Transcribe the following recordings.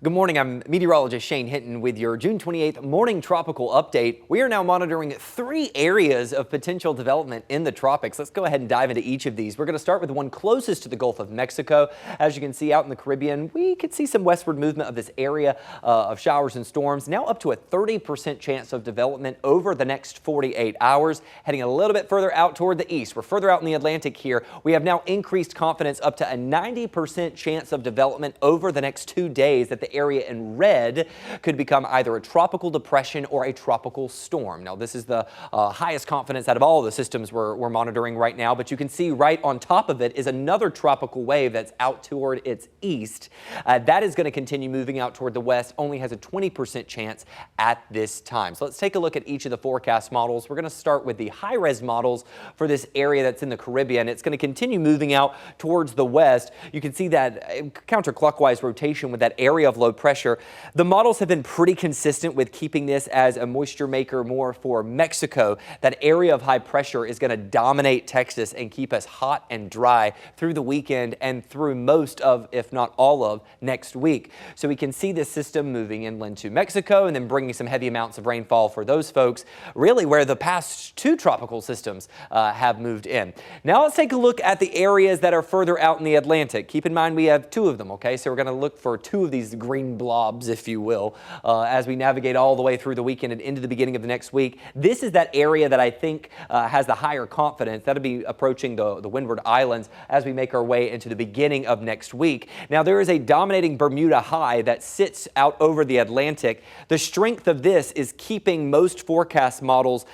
Good morning, I'm meteorologist Shane Hinton with your June 28th morning tropical update. We are now monitoring 3 areas of potential development in the tropics. Let's go ahead and dive into each of these. We're going to start with the one closest to the Gulf of Mexico. As you can see out in the Caribbean, we could see some westward movement of this area of showers and storms. Now up to a 30% chance of development over the next 48 hours. Heading a little bit further out toward the east. We're further out in the Atlantic here. We have now increased confidence up to a 90% chance of development over the next 2 days that the area in red could become either a tropical depression or a tropical storm. Now, this is the highest confidence out of all of the systems we're monitoring right now, but you can see right on top of it is another tropical wave that's out toward its east. That is going to continue moving out toward the west, only has a 20% chance at this time. So let's take a look at each of the forecast models. We're going to start with the high-res models for this area that's in the Caribbean. It's going to continue moving out towards the west. You can see that counterclockwise rotation with that area of low pressure. The models have been pretty consistent with keeping this as a moisture maker more for Mexico. That area of high pressure is going to dominate Texas and keep us hot and dry through the weekend and through most of, if not all of, next week. So we can see this system moving inland to Mexico and then bringing some heavy amounts of rainfall for those folks, really where the past 2 tropical systems have moved in. Now let's take a look at the areas that are further out in the Atlantic. Keep in mind we have 2 of them, okay? So we're going to look for 2 of these green blobs, if you will, as we navigate all the way through the weekend and into the beginning of the next week. This is that area that I think has the higher confidence. That'll be approaching the Windward Islands as we make our way into the beginning of next week. Now, there is a dominating Bermuda high that sits out over the Atlantic. The strength of this is keeping most forecast models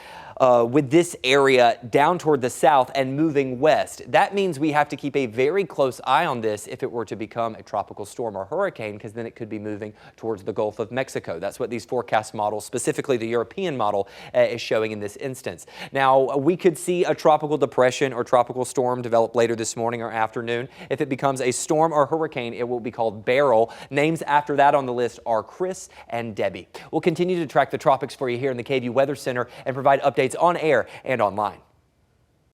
with this area down toward the south and moving west. That means we have to keep a very close eye on this if it were to become a tropical storm or hurricane, because then it could be moving towards the Gulf of Mexico. That's what these forecast models, specifically the European model, is showing in this instance. Now, we could see a tropical depression or tropical storm develop later this morning or afternoon. If it becomes a storm or hurricane, it will be called Beryl. Names after that on the list are Chris and Debbie. We'll continue to track the tropics for you here in the KVUE Weather Center and provide updates on air and online.